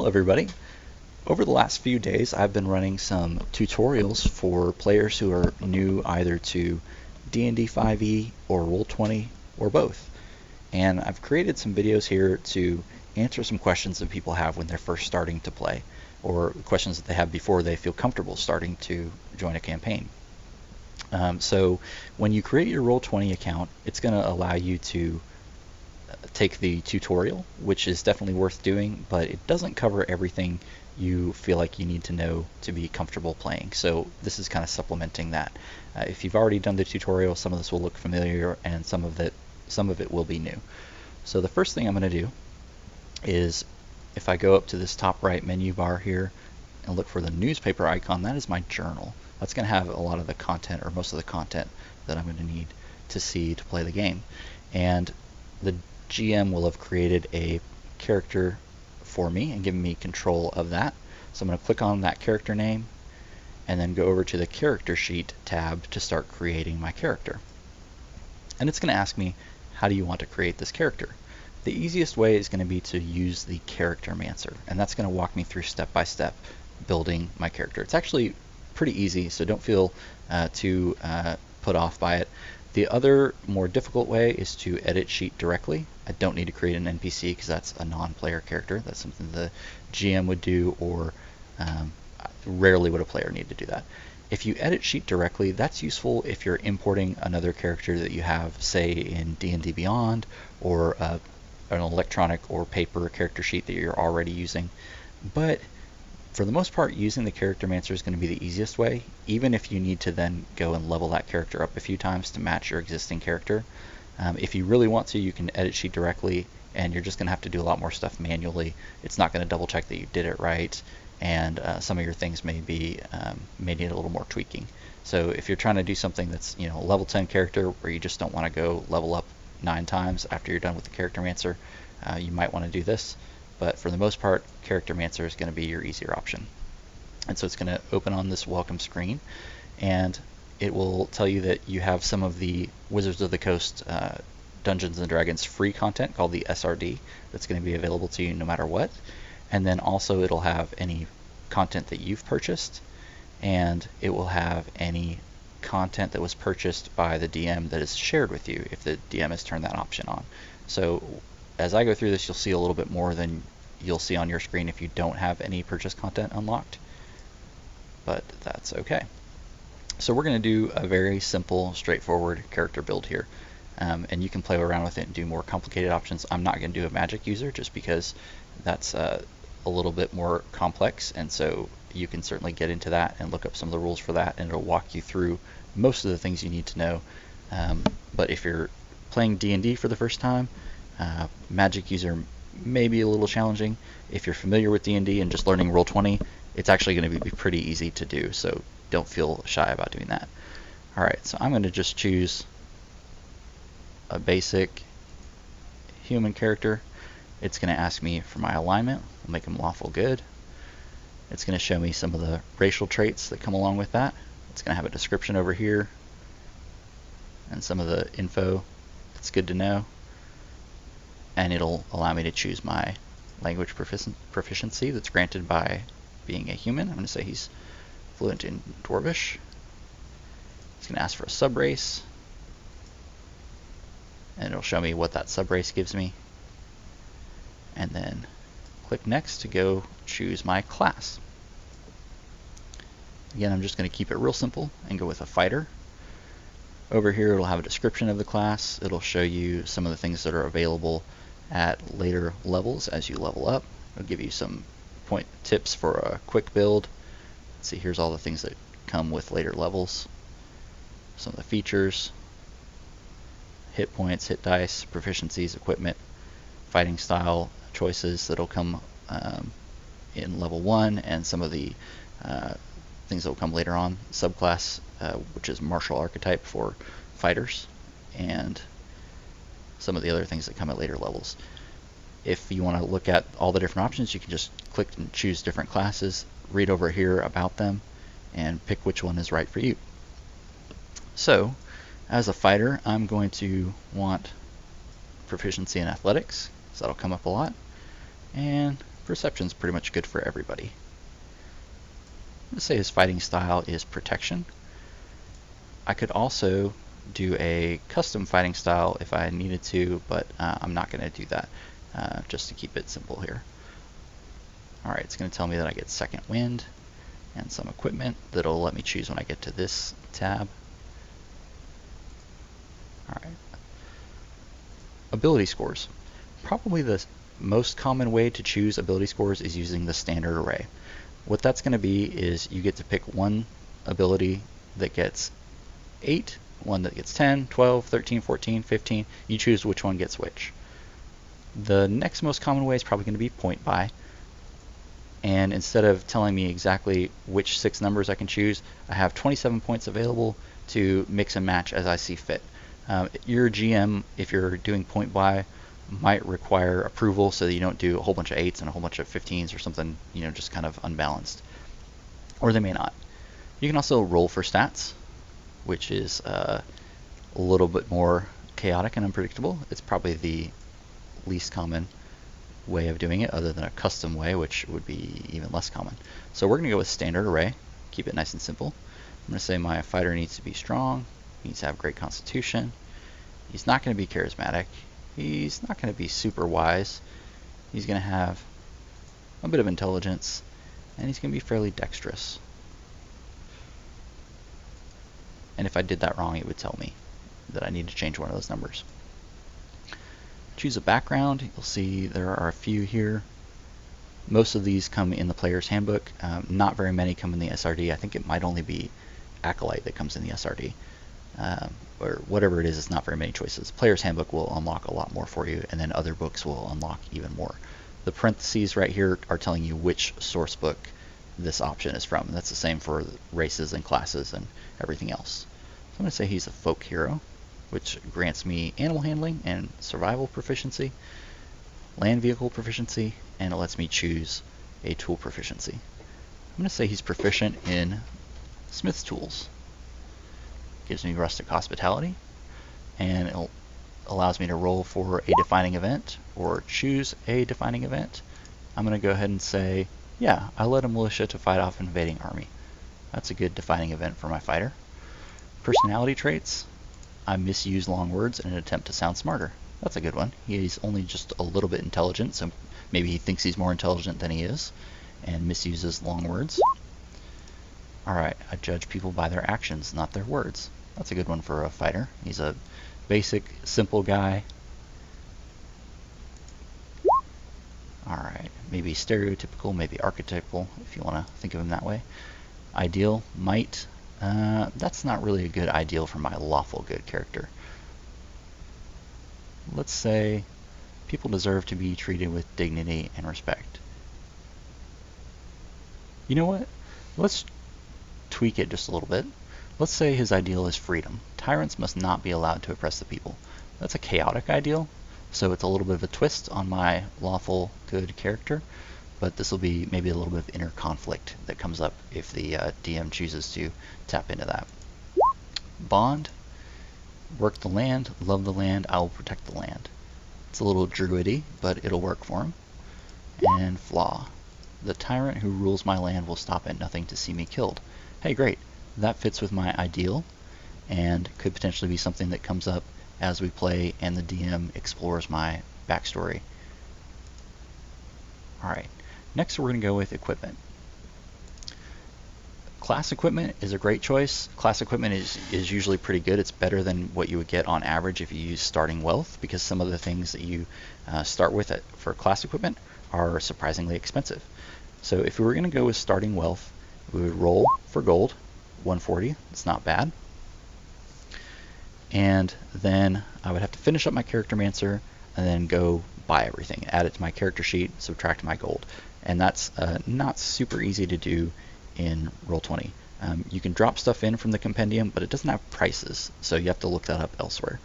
Hello everybody. Over the last few days I've been running some tutorials for players who are new either to D&D 5e or Roll20 or both. And I've created some videos here to answer some questions that people have when they're first starting to play, or questions that they have before they feel comfortable starting to join a campaign. So when you create your Roll20 account, it's going to allow you to take the tutorial, which is definitely worth doing, but it doesn't cover everything you feel like you need to know to be comfortable playing. So this is kind of supplementing that. If you've already done the tutorial, some of this will look familiar and some of it will be new. So the first thing I'm going to do is, if I go up to this top right menu bar here and look for the newspaper icon, that is my journal. That's going to have a lot of the content, or most of the content, that I'm going to need to see to play the game. And the GM will have created a character for me and given me control of that. So I'm going to click on that character name and then go over to the character sheet tab to start creating my character. And it's going to ask me, how do you want to create this character? The easiest way is going to be to use the character mancer, and that's going to walk me through step by step building my character. It's actually pretty easy, so don't feel too put off by it. The other more difficult way is to edit sheet directly. I don't need to create an NPC because that's a non-player character. That's something the GM would do, or rarely would a player need to do that. If you edit sheet directly, that's useful if you're importing another character that you have, say, in D&D Beyond, or an electronic or paper character sheet that you're already using. But for the most part, using the character mancer is going to be the easiest way, even if you need to then go and level that character up a few times to match your existing character. If you really want to, you can edit sheet directly, and you're just going to have to do a lot more stuff manually. It's not going to double check that you did it right, and some of your things may need a little more tweaking. So if you're trying to do something that's, a level 10 character where you just don't want to go level up 9 times after you're done with the character mancer, you might want to do this. But for the most part, character mancer is going to be your easier option. And so it's going to open on this welcome screen, and it will tell you that you have some of the Wizards of the Coast Dungeons and Dragons free content called the SRD that's going to be available to you no matter what. And then also it'll have any content that you've purchased, and it will have any content that was purchased by the DM that is shared with you if the DM has turned that option on. So as I go through this, you'll see a little bit more than you'll see on your screen if you don't have any purchase content unlocked, but that's okay. So we're going to do a very simple, straightforward character build here, and you can play around with it and do more complicated options. I'm not going to do a magic user just because that's a little bit more complex, and so you can certainly get into that and look up some of the rules for that, and it'll walk you through most of the things you need to know. But if you're playing D&D for the first time, magic user may be a little challenging. If you're familiar with D&D and just learning Roll20, it's actually going to be pretty easy to do, so don't feel shy about doing that. Alright, so I'm going to just choose a basic human character. It's going to ask me for my alignment. I'll make them lawful good. It's going to show me some of the racial traits that come along with that. It's going to have a description over here and some of the info that's good to know. And it'll allow me to choose my language proficiency that's granted by being a human. I'm going to say he's fluent in Dwarvish. It's going to ask for a subrace, and it'll show me what that subrace gives me. And then click next to go choose my class. Again, I'm just going to keep it real simple and go with a fighter. Over here it'll have a description of the class. It'll show you some of the things that are available at later levels as you level up. It'll give you some tips for a quick build. Let's see, here's all the things that come with later levels. Some of the features, hit points, hit dice, proficiencies, equipment, fighting style choices that'll come in level 1, and some of the things that will come later on. Subclass, which is martial archetype for fighters, and some of the other things that come at later levels. If you want to look at all the different options, you can just click and choose different classes, read over here about them, and pick which one is right for you. So, as a fighter, I'm going to want proficiency in athletics, so that'll come up a lot, and perception's pretty much good for everybody. Let's say his fighting style is protection. I could also do a custom fighting style if I needed to, but I'm not going to do that, just to keep it simple here. Alright, it's going to tell me that I get second wind and some equipment that'll let me choose when I get to this tab. Alright. Ability scores. Probably the most common way to choose ability scores is using the standard array. What that's going to be is you get to pick one ability that gets 8, one that gets 10, 12, 13, 14, 15. You choose which one gets which. The next most common way is probably going to be point buy. And instead of telling me exactly which 6 numbers I can choose, I have 27 points available to mix and match as I see fit. Your GM, if you're doing point buy, might require approval so that you don't do a whole bunch of 8s and a whole bunch of 15s or something, just kind of unbalanced. Or they may not. You can also roll for stats, which is a little bit more chaotic and unpredictable. It's probably the least common way of doing it, other than a custom way, which would be even less common. So we're going to go with standard array, keep it nice and simple. I'm going to say my fighter needs to be strong, needs to have great constitution, he's not going to be charismatic, he's not going to be super wise, he's going to have a bit of intelligence, and he's going to be fairly dexterous. And if I did that wrong, it would tell me that I need to change one of those numbers. Choose a background. You'll see there are a few here. Most of these come in the player's handbook. Not very many come in the SRD. I think it might only be Acolyte that comes in the SRD. Or whatever it is, it's not very many choices. Player's handbook will unlock a lot more for you, and then other books will unlock even more. The parentheses right here are telling you which source book this option is from. And that's the same for races and classes and everything else. So I'm going to say he's a folk hero, which grants me animal handling and survival proficiency, land vehicle proficiency, and it lets me choose a tool proficiency. I'm going to say he's proficient in smith's tools. Gives me rustic hospitality, and it allows me to roll for a defining event or choose a defining event. I'm going to go ahead and say, yeah, I led a militia to fight off an invading army. That's a good defining event for my fighter. Personality traits. I misuse long words in an attempt to sound smarter. That's a good one. He's only just a little bit intelligent, so maybe he thinks he's more intelligent than he is, and misuses long words. Alright, I judge people by their actions, not their words. That's a good one for a fighter. He's a basic, simple guy. Alright, maybe stereotypical, maybe archetypal, if you want to think of him that way. Ideal, might. That's not really a good ideal for my lawful good character. Let's say people deserve to be treated with dignity and respect. You know what? Let's tweak it just a little bit. Let's say his ideal is freedom. Tyrants must not be allowed to oppress the people. That's a chaotic ideal, so it's a little bit of a twist on my lawful good character, but this will be maybe a little bit of inner conflict that comes up if the DM chooses to tap into that. Bond, work the land, love the land, I will protect the land. It's a little druidy, but it'll work for him. And flaw, the tyrant who rules my land will stop at nothing to see me killed. Hey, great, that fits with my ideal, and could potentially be something that comes up as we play and the DM explores my backstory. Alright. Next we're going to go with equipment. Class equipment is a great choice. Class equipment is usually pretty good. It's better than what you would get on average if you use starting wealth, because some of the things that you start with for class equipment are surprisingly expensive. So if we were going to go with starting wealth, we would roll for gold, 140, it's not bad. And then I would have to finish up my character mancer and then go buy everything, add it to my character sheet, subtract my gold. And that's not super easy to do in Roll20. You can drop stuff in from the compendium, but it doesn't have prices, so you have to look that up elsewhere.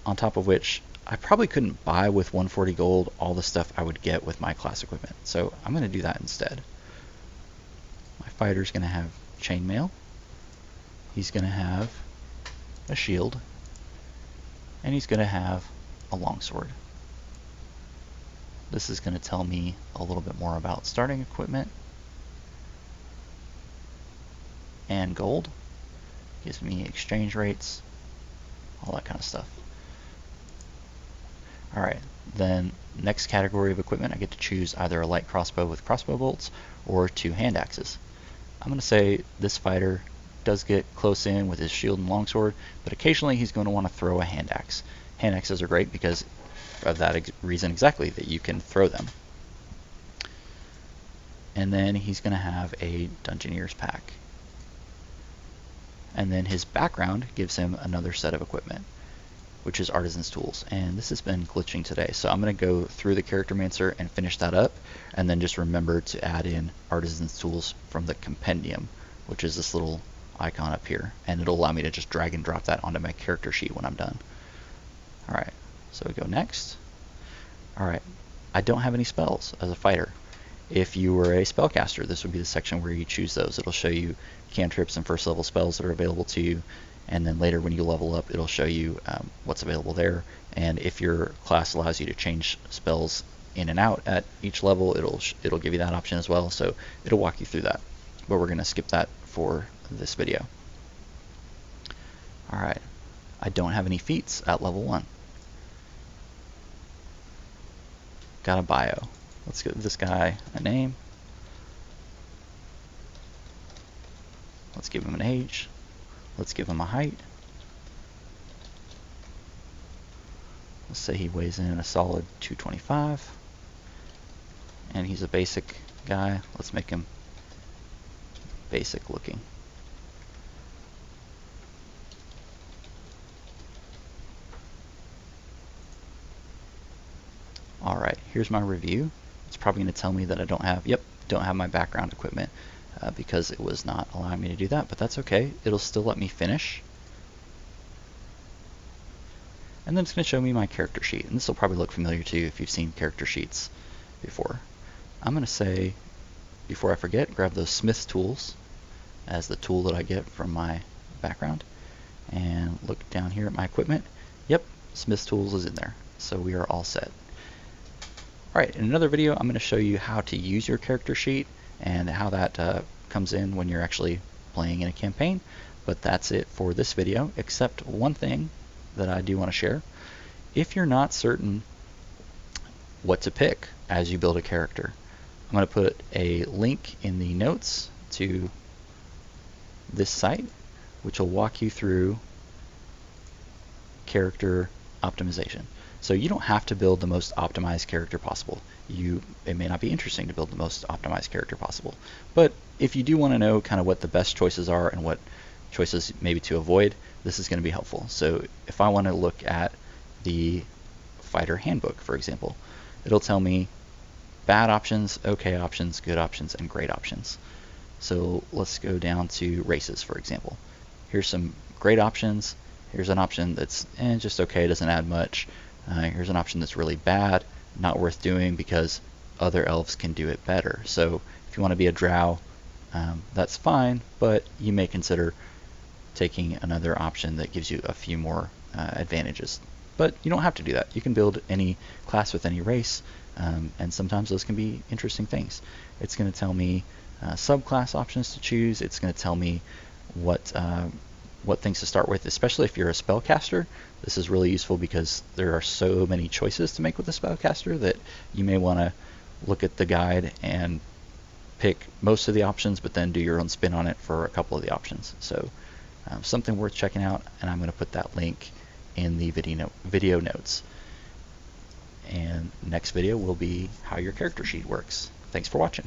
On top of which, I probably couldn't buy with 140 gold all the stuff I would get with my class equipment, so I'm going to do that instead. My fighter's going to have chainmail, he's going to have a shield, and he's going to have a longsword. This is going to tell me a little bit more about starting equipment and gold. Gives me exchange rates, all that kind of stuff. Alright, then next category of equipment, I get to choose either a light crossbow with crossbow bolts or 2 hand axes. I'm going to say this fighter does get close in with his shield and longsword, but occasionally he's going to want to throw a hand axe. Hand axes are great because of that reason exactly, that you can throw them. And then he's going to have a Dungeoneer's pack. And then his background gives him another set of equipment, which is Artisan's Tools. And this has been glitching today, so I'm going to go through the Charactermancer and finish that up, and then just remember to add in Artisan's Tools from the Compendium, which is this little icon up here, and it'll allow me to just drag and drop that onto my character sheet when I'm done. Alright, so we go next. Alright, I don't have any spells as a fighter. If you were a spellcaster, this would be the section where you choose those. It'll show you cantrips and first level spells that are available to you, and then later when you level up, it'll show you what's available there. And if your class allows you to change spells in and out at each level, it'll give you that option as well, so it'll walk you through that. But we're going to skip that for this video. Alright, I don't have any feats at level 1. Got a bio. Let's give this guy a name. Let's give him an age. Let's give him a height. Let's say he weighs in a solid 225. And he's a basic guy. Let's make him basic looking. Alright, here's my review. It's probably going to tell me that I don't have my background equipment because it was not allowing me to do that, but that's okay. It'll still let me finish. And then it's going to show me my character sheet, and this will probably look familiar to you if you've seen character sheets before. I'm going to say, before I forget, grab those Smith's tools as the tool that I get from my background, and look down here at my equipment. Yep, Smith's tools is in there, so we are all set. Alright, in another video I'm going to show you how to use your character sheet and how that comes in when you're actually playing in a campaign. But that's it for this video, except one thing that I do want to share. If you're not certain what to pick as you build a character, I'm going to put a link in the notes to this site, which will walk you through character optimization. So you don't have to build the most optimized character possible. It may not be interesting to build the most optimized character possible. But if you do want to know kind of what the best choices are and what choices maybe to avoid, this is going to be helpful. So if I want to look at the fighter handbook, for example, it'll tell me bad options, okay options, good options, and great options. So let's go down to races, for example. Here's some great options. Here's an option that's just okay, doesn't add much. Here's an option that's really bad, not worth doing because other elves can do it better. So if you want to be a drow, that's fine, but you may consider taking another option that gives you a few more advantages. But you don't have to do that. You can build any class with any race, and sometimes those can be interesting things. It's going to tell me subclass options to choose. It's going to tell me what things to start with, especially if you're a spellcaster. This is really useful because there are so many choices to make with a spellcaster that you may want to look at the guide and pick most of the options, but then do your own spin on it for a couple of the options. So something worth checking out, and I'm going to put that link in the video notes. And next video will be how your character sheet works. Thanks for watching.